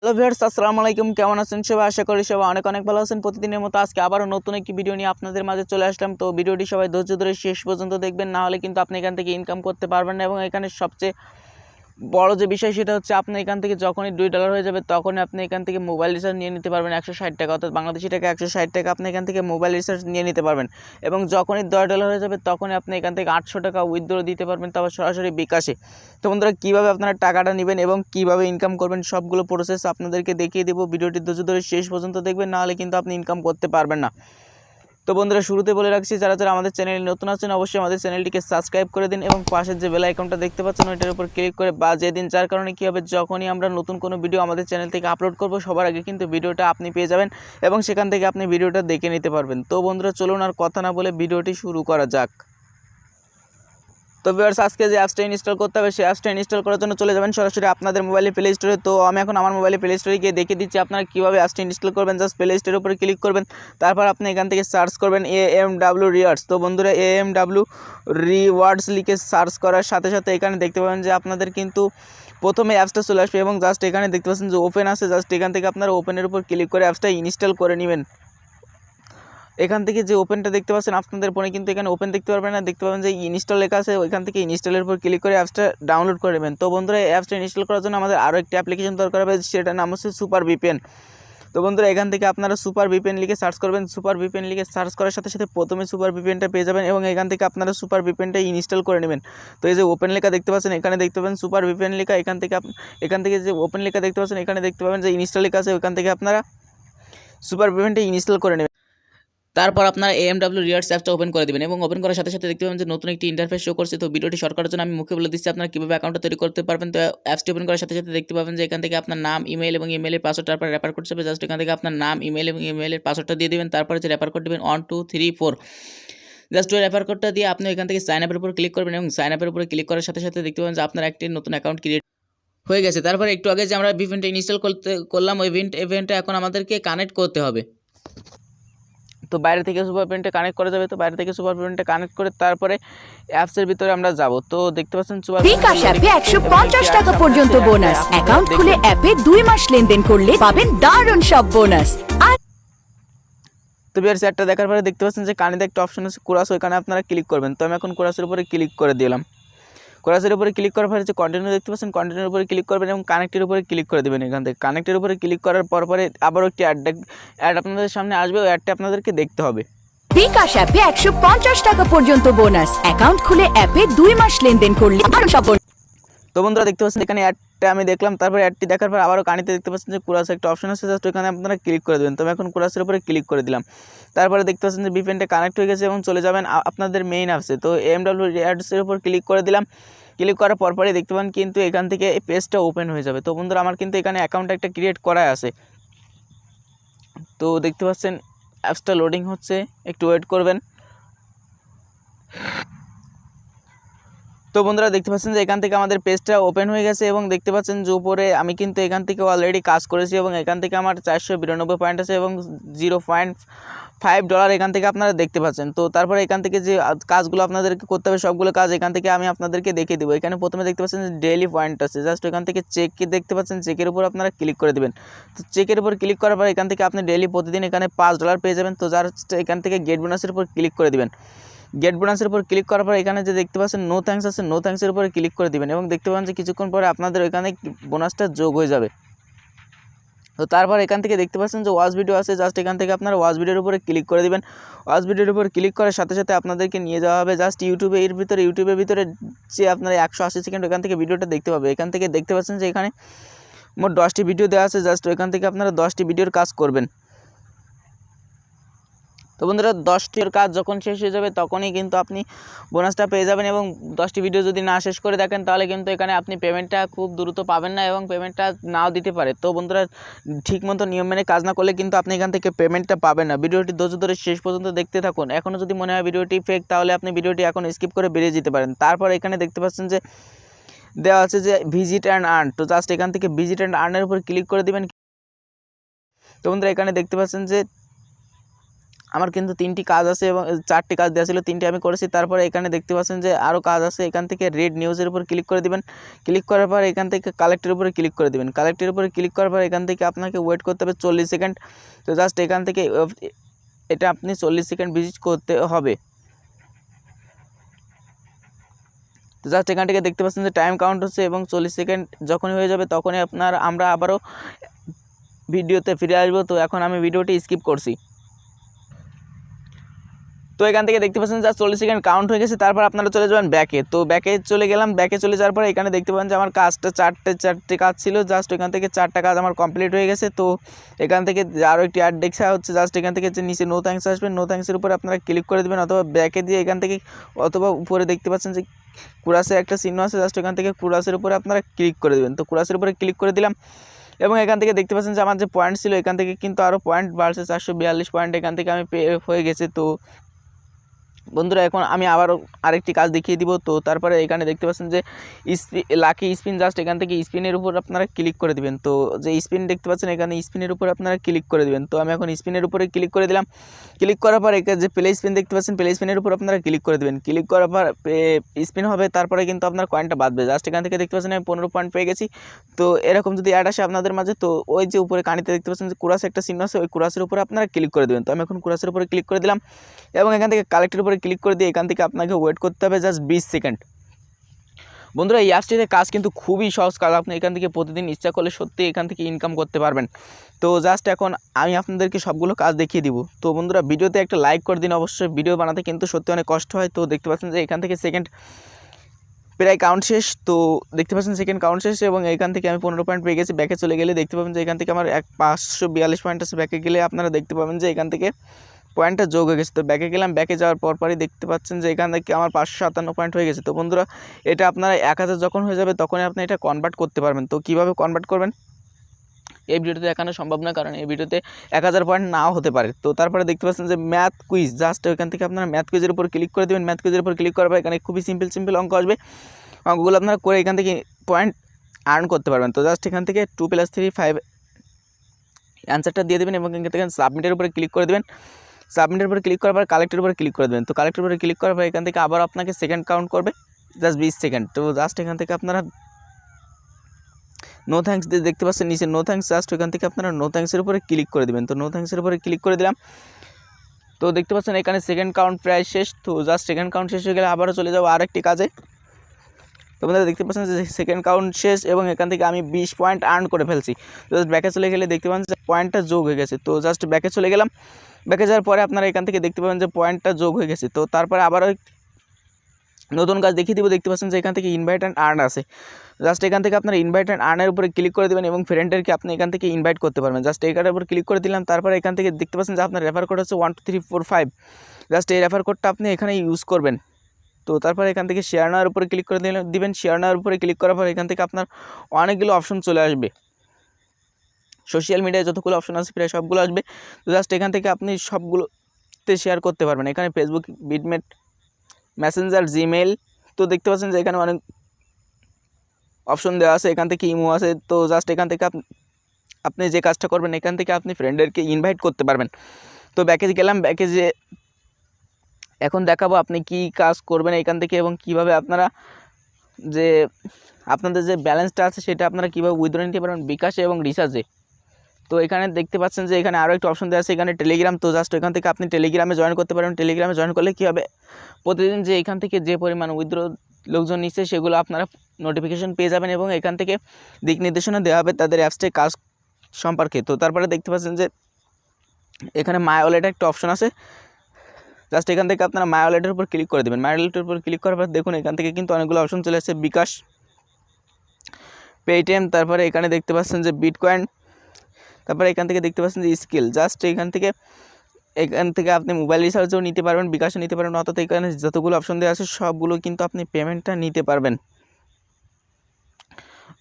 Hello viewers, আসসালামু আলাইকুম। কেমন আছেন সবাই? আশা করি সবাই অনেক অনেক ভালো আছেন। প্রতিদিনের মতো আজকে আবারও নতুন একটি ভিডিও নিয়ে আপনাদের মাঝে চলে আসলাম। তো ভিডিওটি সবাই ধৈর্য ধরে শেষ পর্যন্ত দেখবেন, না হলে কিন্তু আপনি এখান থেকে ইনকাম করতে পারবেন না। এবং এখানে সবচেয়ে বড় যে বিষয় সেটা হচ্ছে, আপনি এখান থেকে যখনই $2 হয়ে যাবে তখনই আপনি এখান থেকে মোবাইল রিচার্জ নিয়ে নিতে পারবেন 160 টাকা, অর্থাৎ বাংলাদেশি টাকা 160 টাকা আপনি এখান থেকে মোবাইল রিচার্জ নিয়ে নিতে পারবেন। এবং যখনই $10 হয়ে যাবে তখনই আপনি এখান থেকে 800 টাকা উইথড্র দিতে পারবেন, তারপর সরাসরি বিকাশে। তো বন্ধুরা, কীভাবে আপনারা টাকাটা নেবেন এবং কীভাবে ইনকাম করবেন সবগুলো প্রসেস আপনাদেরকে দেখিয়ে দেবো। ভিডিওটি ধৈর্য ধরে শেষ পর্যন্ত দেখবেন, না হলে কিন্তু আপনি ইনকাম করতে পারবেন না। তো বন্ধুরা, শুরুতে বলে রাখছি, যারা যারা আমাদের চ্যানেলে নতুন আছেন অবশ্যই আমাদের চ্যানেলটিকে সাবস্ক্রাইব করে দিন এবং পাশের যে বেল আইকনটা দেখতে পাচ্ছেন ওইটার উপর ক্লিক করে বাজিয়ে দিন। যার কারণে কী হবে, যখনই আমরা নতুন কোনো ভিডিও আমাদের চ্যানেল থেকে আপলোড করব সবার আগে কিন্তু ভিডিওটা আপনি পেয়ে যাবেন এবং সেখান থেকে আপনি ভিডিওটা দেখে নিতে পারবেন। তো বন্ধুরা, চলুন আর কথা না বলে ভিডিওটি শুরু করা যাক। তো ভিউয়ার্স, আজকে যে অ্যাপসটা ইনস্টল করতে হবে সেই অ্যাপসটা ইনস্টল করার জন্য চলে যাবেন সরাসরি আপনাদের মোবাইলে প্লে স্টোরে। তো আমি এখন আমার মোবাইলে প্লে স্টোরে গিয়ে দেখিয়ে দিচ্ছি আপনারা কীভাবে অ্যাপসটা ইনস্টল করবেন। জাস্ট প্লে স্টোরের উপরে ক্লিক করবেন, তারপর আপনি এখান থেকে সার্চ করবেন AMW রিওয়ার্ডস। তো বন্ধুরা, AMW রিওয়ার্ডস লিখে সার্চ করার সাথে সাথে এখানে দেখতে পাবেন যে আপনাদের কিন্তু প্রথমে অ্যাপসটা চলে আসবে এবং জাস্ট এখানে দেখতে পাচ্ছেন যে ওপেন আছে। জাস্ট এখান থেকে আপনারা ওপেনের উপর ক্লিক করে অ্যাপসটা ইনস্টল করে নেবেন। এখান থেকে যে ওপেনটা দেখতে পাচ্ছেন আপনাদের ফোনে কিন্তু এখানে ওপেন দেখতে পারবেন না, দেখতে পাবেন যে ইনস্টল লেখা আছে, ওইখান থেকে ইনস্টলের উপর ক্লিক করে অ্যাপসটা ডাউনলোড করে নেবেন। তো বন্ধুরা, এই অ্যাপসটা ইনস্টল করার জন্য আমাদের আরও একটি অ্যাপ্লিকেশন দরকার হবে, সেটার নাম হচ্ছে সুপার ভিপিএন। তো বন্ধুরা, এখান থেকে আপনারা সুপার ভিপিএন লিখে সার্চ করবেন। সুপার ভিপিএন লিখে সার্চ করার সাথে সাথে প্রথমে সুপার ভিপিএনটা পেয়ে যাবেন এবং এখান থেকে আপনারা সুপার ভিপিএনটা ইনস্টল করে নেবেন। তো এই যে ওপেন লেখা দেখতে পাচ্ছেন, এখানে দেখতে পাবেন সুপার ভিপিএন লেখা, এখান থেকে যে ওপেন লেখা দেখতে পাচ্ছেন এখানে দেখতে পাবেন যে ইনস্টল লেখা আছে, ওইখান থেকে আপনারা সুপার ভিপিএনটা ইনস্টল করে নেবেন। তারপর আপনারা AMW রিওয়ার্ডস অ্যাপটা ওপেন করে দেবেন এবং ওপেন করার সাথে সাথে দেখতে পাবেন যে নতুন একটি ইন্টারফেস শো করছে। তো ভিডিওটি শর্ট করার জন্য আমি মুখে বলে দিচ্ছি আপনারা কীভাবে অ্যাকাউন্টটা তৈরি করতে পারবেন। তো অ্যাপসটি ওপেন করার সাথে সাথে দেখতে পাবেন যে এখান থেকে আপনার নাম, ইমেল এবং ইমেলের পাসওয়ার্ড, তারপর রেফার কোড হিসেবে জাস্ট এখান থেকে আপনার নাম, ইমেল এবং ইমেলের পাসওয়ার্ডটা দিয়ে দেবেন। তারপরে যে রেফার কোড দেবেন 1 2 3 4, জাস্ট ওই রেফার কোডটা দিয়ে আপনি এখান থেকে সাইন আপের উপর ক্লিক করবেন এবং সাইন আপের উপরে ক্লিক করার সাথে সাথে দেখতে পাবেন যে আপনার একটি নতুন অ্যাকাউন্ট ক্রিয়েট হয়ে গেছে। তারপরে একটু আগে যে আমরা ভিপিএনটা ইনস্টল করলাম ওই ইভেন্টটা এখন আমাদেরকে কানেক্ট করতে হবে। তো বাইরে থেকে সুপার ভিপিএনটা কানেক্ট করা যাবে। তো বাইরে থেকে সুপার ভিপিএনটা কানেক্ট করে তারপরে অ্যাপসের ভিতরে আমরা যাব। তো দেখতে পাচ্ছেন সুপার বিকাশ অ্যাপে 150 টাকা পর্যন্ত বোনাস। অ্যাকাউন্ট খুলে অ্যাপে 2 মাস লেনদেন করলে পাবেন দারুণ সব বোনাস। তো ভিউয়ার্স, একটা দেখার পরে দেখতে পাচ্ছেন যে কানেক্টে একটা অপশন আছে কোরাস, ওইখানে আপনারা ক্লিক করবেন। তো আমি এখন কোরাসের উপরে ক্লিক করে দিলাম। কোরাসের উপরে ক্লিক করার পরে যে কন্টিনিউ দেখতে পাচ্ছেন, কন্টিনিউর উপরে ক্লিক করবেন এবং কানেক্টের উপরে ক্লিক করে দেবেন। এখান থেকে কানেক্টের উপরে ক্লিক করার পরে আবারও একটি অ্যাড আপনাদের সামনে আসবে, ওই অ্যাডটা আপনাদেরকে দেখতে হবে। বিকাশ অ্যাপে 150 টাকা পর্যন্ত বোনাস। অ্যাকাউন্ট খুলে অ্যাপে 2 মাস লেনদেন করলে দারুণ সব বোনাস। তো বন্ধুরা, দেখতে পাচ্ছেন এখানে অ্যাডটা আমি দেখলাম। তারপরে অ্যাডটি দেখার পর আবারও কানেক্টে দেখতে পাচ্ছেন যে কোরাসের একটা অপশন আছে, জাস্ট ওখানে আপনারা ক্লিক করে দেবেন। তো আমি এখন কোরাসের উপরে ক্লিক করে দিলাম। তারপরে দেখতে পাচ্ছেন যে ভিপিএনটা কানেক্ট হয়ে গেছে এবং চলে যাবেন আপনাদের মেইন অ্যাপসে। তো AMW রিওয়ার্ডসের উপর ক্লিক করে দিলাম। ক্লিক করার পরপরই দেখতে পান কিন্তু এখান থেকে এই পেজটা ওপেন হয়ে যাবে। তো বন্ধুরা, আমার কিন্তু এখানে অ্যাকাউন্ট একটা ক্রিয়েট করা আছে। তো দেখতে পাচ্ছেন অ্যাপসটা লোডিং হচ্ছে, একটু ওয়েট করবেন। তো বন্ধুরা, দেখতে পাচ্ছেন যে এখান থেকে আমাদের পেজটা ওপেন হয়ে গেছে এবং দেখতে পাচ্ছেন যে উপরে আমি কিন্তু এখান থেকে অলরেডি কাজ করেছি এবং এখান থেকে আমার 492 পয়েন্ট আছে এবং $0.5 এখান থেকে আপনারা দেখতে পাচ্ছেন। তো তারপরে এখান থেকে যে কাজগুলো আপনাদেরকে করতে হবে সবগুলো কাজ এখান থেকে আমি আপনাদেরকে দেখিয়ে দেবো। এখানে প্রথমে দেখতে পাচ্ছেন যে ডেইলি পয়েন্ট আছে, জাস্ট এখান থেকে চেক দেখতে পাচ্ছেন, চেকের উপর আপনারা ক্লিক করে দেবেন। তো চেকের উপর ক্লিক করার পর এখান থেকে আপনি ডেইলি প্রতিদিন এখানে $5 পেয়ে যাবেন। তো জাস্ট এখান থেকে গেট বোনাসের উপর ক্লিক করে দেবেন। গেট বোনাসের উপর ক্লিক করার পর এখানে যে দেখতে পাচ্ছেন নো থ্যাঙ্কস আছে, নো থ্যাঙ্কসের উপরে ক্লিক করে দিবেন এবং দেখতে পাবেন যে কিছুক্ষণ পরে আপনাদের ওইখানে বোনাসটা যোগ হয়ে যাবে। তো তারপর এখান থেকে দেখতে পাচ্ছেন যে ওয়াচ ভিডিও আছে, জাস্ট এখান থেকে আপনারা ওয়াচ ভিডিওর উপরে ক্লিক করে দিবেন। ওয়াচ ভিডিওর উপর ক্লিক করার সাথে সাথে আপনাদেরকে নিয়ে যাওয়া হবে জাস্ট ইউটিউবের ভিতরে যে আপনারা 180 সেকেন্ড এখান থেকে ভিডিওটা দেখতে পাবে। এখান থেকে দেখতে পাচ্ছেন যে এখানে মোট 10টি ভিডিও দেওয়া আছে, জাস্ট ওইখান থেকে আপনারা 10টি ভিডিওর কাজ করবেন। তো বন্ধুরা, 10টির কাজ যখন শেষ হয়ে যাবে তখনই কিন্তু আপনি বোনাসটা পেয়ে যাবেন এবং 10টি ভিডিও যদি না শেষ করে দেখেন তাহলে কিন্তু এখানে আপনি পেমেন্টটা খুব দ্রুত পাবেন না এবং পেমেন্টটা নাও দিতে পারে। তো বন্ধুরা, ঠিকমতো নিয়ম মেনে কাজ না করলে কিন্তু আপনি এখান থেকে পেমেন্টটা পাবেন না। ভিডিওটি ধৈর্য ধরে শেষ পর্যন্ত দেখতে থাকুন। এখনও যদি মনে হয় ভিডিওটি ফেক তাহলে আপনি ভিডিওটি এখন স্কিপ করে বেরিয়ে যেতে পারেন। তারপর এখানে দেখতে পাচ্ছেন যে দেওয়া আছে যে ভিজিট অ্যান্ড আর্ন। তো জাস্ট এখান থেকে ভিজিট অ্যান্ড আর্নের উপর ক্লিক করে দেবেন। তো বন্ধুরা, এখানে দেখতে পাচ্ছেন যে আমার কিন্তু 3টি কাজ আছে এবং 4টি কাজ দেওয়া ছিল, 3টি আমি করেছি। তারপরে এখানে দেখতে পাচ্ছেন যে আরও কাজ আছে। এখান থেকে রেড নিউজের উপর ক্লিক করে দিবেন। ক্লিক করার পর এখান থেকে কালেক্টের উপরে ক্লিক করে দিবেন। কালেক্টের উপরে ক্লিক করার পর এখান থেকে আপনাকে ওয়েট করতে হবে 40 সেকেন্ড। তো জাস্ট এখান থেকে এটা আপনি 40 সেকেন্ড ভিজিট করতে হবে। তো জাস্ট এখান থেকে দেখতে পাচ্ছেন যে টাইম কাউন্ট হচ্ছে এবং 40 সেকেন্ড যখনই হয়ে যাবে তখনই আমরা আবারও ভিডিওতে ফিরে আসবো। তো এখন আমি ভিডিওটি স্কিপ করছি। তো এখান থেকে দেখতে পাচ্ছেন যে 40 সেকেন্ড কাউন্ট হয়ে গেছে। তারপর আপনারা চলে যাবেন ব্যাকে। তো ব্যাকে চলে গেলাম। ব্যাকে চলে যাওয়ার পরে এখানে দেখতে পাবেন যে আমার কাজটা চারটে কাজ ছিল। জাস্ট এখান থেকে 4টা কাজ আমার কমপ্লিট হয়ে গেছে। তো এখান থেকে আরও একটি অ্যাড দেখা হচ্ছে। জাস্ট এখান থেকে যে নিচে নো থ্যাঙ্কস আসবে, নো থ্যাঙ্কসের উপরে আপনারা ক্লিক করে দেবেন, অথবা ব্যাকে দিয়ে এখান থেকে, অথবা উপরে দেখতে পাচ্ছেন যে কুরাসের একটা চিহ্ন আছে। জাস্ট এখান থেকে কুরাসের উপরে আপনারা ক্লিক করে দেবেন। তো কুরাসের উপরে ক্লিক করে দিলাম এবং এখান থেকে দেখতে পাচ্ছেন যে আমার যে পয়েন্ট ছিল এখান থেকে কিন্তু আরও পয়েন্ট বাড়ছে, 442 পয়েন্ট এখান থেকে আমি হয়ে গেছে। তো বন্ধুরা এখন আমি আবারও আরেকটি কাজ দেখিয়ে দিব। তো তারপরে এখানে দেখতে পাচ্ছেন যে লাকি স্পিন, জাস্ট এখান থেকে স্পিনের উপর আপনারা ক্লিক করে দিবেন। তো যে স্পিন দেখতে পাচ্ছেন এখানে স্পিনের উপর আপনারা ক্লিক করে দিবেন। তো আমি এখন স্পিনের উপরে ক্লিক করে দিলাম। ক্লিক করার পর এখানে যে প্লে স্পিন দেখতে পাচ্ছেন, প্লে স্পিনের উপর আপনারা ক্লিক করে দেবেন। ক্লিক করার পর স্পিন হবে, তারপরে কিন্তু আপনার কয়েনটা বাঁধবে। জাস্ট এখান থেকে দেখতে পাচ্ছেন আমি 15 পয়েন্ট পেয়ে গেছি। তো এরকম যদি অ্যাড আসে আপনাদের মাঝে, তো ওই যে উপরে কানিতে দেখতে পাচ্ছেন যে কুরাস একটা চিহ্ন আছে, ওই কুরাসের উপরে আপনারা ক্লিক করে দেবেন। তো আমি এখন কুরাসের উপরে ক্লিক করে দিলাম এবং এখান থেকে কালেক্টের উপরে ক্লিক করে দিয়ে এখান থেকে আপনাকে ওয়েট করতে হবে জাস্ট 20 সেকেন্ড। বন্ধুরা এই অ্যাপসটিতে কাজ কিন্তু খুবই সহজ কাজ, আপনি এখান থেকে প্রতিদিন ইচ্ছা করলে সত্যি এখান থেকে ইনকাম করতে পারবেন। তো জাস্ট এখন আমি আপনাদেরকে সবগুলো কাজ দেখিয়ে দিব। তো বন্ধুরা ভিডিওতে একটা লাইক করে দিন অবশ্যই, ভিডিও বানাতে কিন্তু সত্যি অনেক কষ্ট হয়। তো দেখতে পাচ্ছেন যে এখান থেকে সেকেন্ড প্রায় কাউন্ট শেষ। তো দেখতে পাচ্ছেন সেকেন্ড কাউন্ট শেষ এবং এখান থেকে আমি 15 পয়েন্ট পেয়ে গেছি। ব্যাকে চলে গেলে দেখতে পাবেন যে এখান থেকে আমার 542 পয়েন্ট আছে। ব্যাকে গেলে আপনারা দেখতে পাবেন যে এখান থেকে পয়েন্টটা যোগ হয়ে গেছে। তো ব্যাকে গেলাম, ব্যাকে যাওয়ার পরই দেখতে পাচ্ছেন যে এখান থেকে আমার 557 পয়েন্ট হয়ে গেছে। তো বন্ধুরা এটা আপনারা 1000 যখন হয়ে যাবে তখনই আপনি এটা কনভার্ট করতে পারবেন। তো কীভাবে কনভার্ট করবেন এই ভিডিওতে দেখানো সম্ভব না, কারণ এই ভিডিওতে 1000 পয়েন্ট নাও হতে পারে। তো তারপরে দেখতে পাচ্ছেন যে ম্যাথ কুইজ, জাস্ট ওইখান থেকে আপনারা ম্যাথ কুইজের উপর ক্লিক করে দেবেন। ম্যাথ কুইজের উপর ক্লিক করার পর এখানে খুবই সিম্পল অঙ্ক আসবে। অঙ্কগুলো আপনারা করে এখান থেকে পয়েন্ট আর্ন করতে পারবেন। তো জাস্ট এখান থেকে 2 + 3 5 অ্যান্সারটা দিয়ে দেবেন এবং এখান থেকে সাবমিটের উপরে ক্লিক করে দেবেন। সাবমিটের উপরে ক্লিক করার পর কালেক্টের উপরে ক্লিক করে দেবেন। তো কালেক্টের উপরে ক্লিক করার পর এখান থেকে আবার আপনাকে সেকেন্ড কাউন্ট করবে জাস্ট 20 সেকেন্ড। তো জাস্ট এখান থেকে আপনারা নো থ্যাঙ্কস দিয়ে দেখতে পাচ্ছেন নিচে নো থ্যাঙ্কস, জাস্ট এখান থেকে আপনারা নো থ্যাঙ্কসের উপরে ক্লিক করে দেবেন। তো নো থ্যাঙ্কসের উপরে ক্লিক করে দিলাম। তো দেখতে পাচ্ছেন এখানে সেকেন্ড কাউন্ট প্রায় শেষ। তো জাস্ট সেকেন্ড কাউন্ট শেষ হয়ে গেলে আবারও চলে যাবো আরেকটি কাজে। তো আপনারা দেখতে পাচ্ছেন যে সেকেন্ড কাউন্ট শেষ এবং এখান থেকে আমি 20 পয়েন্ট আর্ন করে ফেলছি। জাস্ট ব্যাকে চলে গেলে দেখতে পাচ্ছেন যে পয়েন্টটা যোগ হয়ে গেছে। তো জাস্ট ব্যাকে চলে গেলাম। ব্যাকে যাওয়ার পরে আপনারা এখান থেকে দেখতে পাবেন যে পয়েন্টটা যোগ হয়ে গেছে। তো তারপরে আবারও নতুন কাজ দেখিয়ে দিব। দেখতে পাচ্ছেন যে এখান থেকে ইনভাইট অ্যান্ড আর্ন আছে। জাস্ট এখান থেকে আপনারা ইনভাইট অ্যান্ড আর্নের উপরে ক্লিক করে দেবেন এবং ফ্রেন্ডদেরকে আপনি এখান থেকে ইনভাইট করতে পারবেন। জাস্ট এইটার উপর ক্লিক করে দিলাম। তারপরে এখান থেকে দেখতে পাচ্ছেন যে আপনার রেফার কোড হচ্ছে 12345। জাস্ট এই রেফার কোডটা আপনি এখানে ইউজ করবেন। তো তারপরে এখান থেকে শেয়ার নেওয়ার উপরে ক্লিক করে দিবেন। শেয়ার নেওয়ার উপরে ক্লিক করার পর এখান থেকে আপনার অনেকগুলো অপশন চলে আসবে। সোশ্যাল মিডিয়ায় যতগুলো অপশন আছে প্রায় সবগুলো আসবে। তো জাস্ট এখান থেকে আপনি সবগুলোতে শেয়ার করতে পারবেন। এখানে ফেসবুক, বিটমেট, মেসেঞ্জার, জিমেল। তো দেখতে পাচ্ছেন যে এখানে অনেক অপশন দেওয়া আছে। এখান থেকে ইমো আছে। তো জাস্ট এখান থেকে আপনি যে কাজটা করবেন এখান থেকে আপনি ফ্রেন্ডদেরকে ইনভাইট করতে পারবেন। তো ব্যাকে গেলাম, ব্যাকে যে এখন দেখাবো আপনি কি কাজ করবেন এখান থেকে এবং কিভাবে আপনারা যে আপনাদের যে ব্যালেন্সটা আছে সেটা আপনারা কীভাবে উইথড্র নিতে পারবেন বিকাশে এবং রিচার্জে। তো এখানে দেখতে পাচ্ছেন যে এখানে আরও একটা অপশন দেওয়া আছে, এখানে টেলিগ্রাম। তো জাস্ট এখান থেকে আপনি টেলিগ্রামে জয়েন করতে পারেন। টেলিগ্রামে জয়েন করলে কী হবে, প্রতিদিন যে এখান থেকে যে পরিমাণ উইথড্র লোকজন নিচ্ছে সেগুলো আপনারা নোটিফিকেশন পেয়ে যাবেন এবং এখান থেকে দিক নির্দেশনা দেওয়া হবে তাদের অ্যাপসটায় কাজ সম্পর্কে। তো তারপরে দেখতে পাচ্ছেন যে এখানে মাই ওয়ালেটের একটা অপশন আছে। জাস্ট এখান থেকে আপনারা মাই ওয়ালেটের উপর ক্লিক করে দেবেন। মাই ওয়ালেটের উপর ক্লিক করার পর দেখুন এখান থেকে কিন্তু অনেকগুলো অপশন চলে আসছে, বিকাশ, পেটিএম, তারপরে এখানে দেখতে পাচ্ছেন যে বিটকয়েন, তারপরে এখান থেকে দেখতে পাচ্ছেন যে স্কিল। জাস্ট এখান থেকে আপনি মোবাইল রিচার্জও নিতে পারবেন, বিকাশও নিতে পারবেন, অর্থাৎ এখানে যতগুলো অপশন দেওয়া আছে সবগুলো কিন্তু আপনি পেমেন্টটা নিতে পারবেন।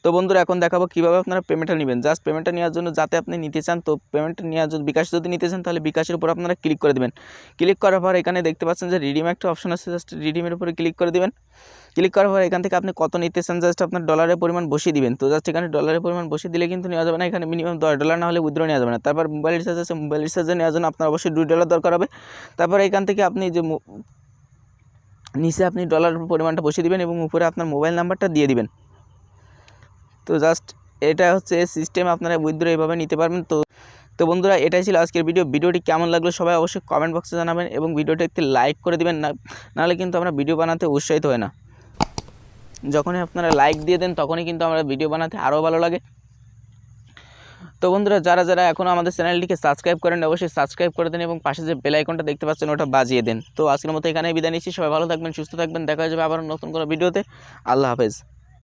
তো বন্ধুরা এখন দেখাবো কীভাবে আপনারা পেমেন্টটা নেবেন। জাস্ট পেমেন্টটা নেওয়ার জন্য যাতে আপনি নিতে চান, তো পেমেন্টটা নেওয়ার জন্য বিকাশ যদি নিতে চান তাহলে বিকাশের উপর আপনারা ক্লিক করে দেবেন। ক্লিক করার পর এখানে দেখতে পাচ্ছেন যে রিডিম একটা অপশন আছে, জাস্ট রিডিমের উপরে ক্লিক করে দেবেন। ক্লিক করার পর এখান থেকে আপনি কত নিতে চান জাস্ট আপনার ডলারের পরিমাণ বসিয়ে দিবেন। তো জাস্ট এখানে ডলারের পরিমাণ বসিয়ে দিলে কিন্তু নেওয়া যাবে না, এখানে মিনিমাম $10 না হলে উইথড্র নেওয়া যাবে না। তারপর মোবাইল রিচার্জ আছে, মোবাইল রিচার্জে নেওয়ার জন্য আপনার অবশ্যই $2 দরকার হবে। তারপর এখান থেকে আপনি যে নিচে আপনি ডলারের পরিমাণটা বসিয়ে দিবেন এবং উপরে আপনার মোবাইল নাম্বারটা দিয়ে দিবেন। তো জাস্ট এটা হচ্ছে সিস্টেম, আপনারা উইথড্র এইভাবে নিতে পারবেন। তো বন্ধুরা এটাই ছিল আজকের ভিডিওটি কেমন লাগলো সবাই অবশ্যই কমেন্ট বক্সে জানাবেন এবং ভিডিওটা একটু লাইক করে দিবেন, নাহলে কিন্তু আমরা ভিডিও বানাতে উৎসাহিত হয় না। যখনই আপনারা লাইক দিয়ে দেন তখনই কিন্তু আমরা ভিডিও বানাতে আরও ভালো লাগে। তো বন্ধুরা যারা যারা এখনও আমাদের চ্যানেলটিকে সাবস্ক্রাইব করেন অবশ্যই সাবস্ক্রাইব করে দেন এবং পাশে যে বেল আইকনটা দেখতে পাচ্ছেন ওটা বাজিয়ে দেন। তো আজকের মতো এখানেই বিদায় নিচ্ছি, সবাই ভালো থাকবেন, সুস্থ থাকবেন, দেখা যাবে আবার নতুন কোনো ভিডিওতে। আল্লাহ হাফেজ।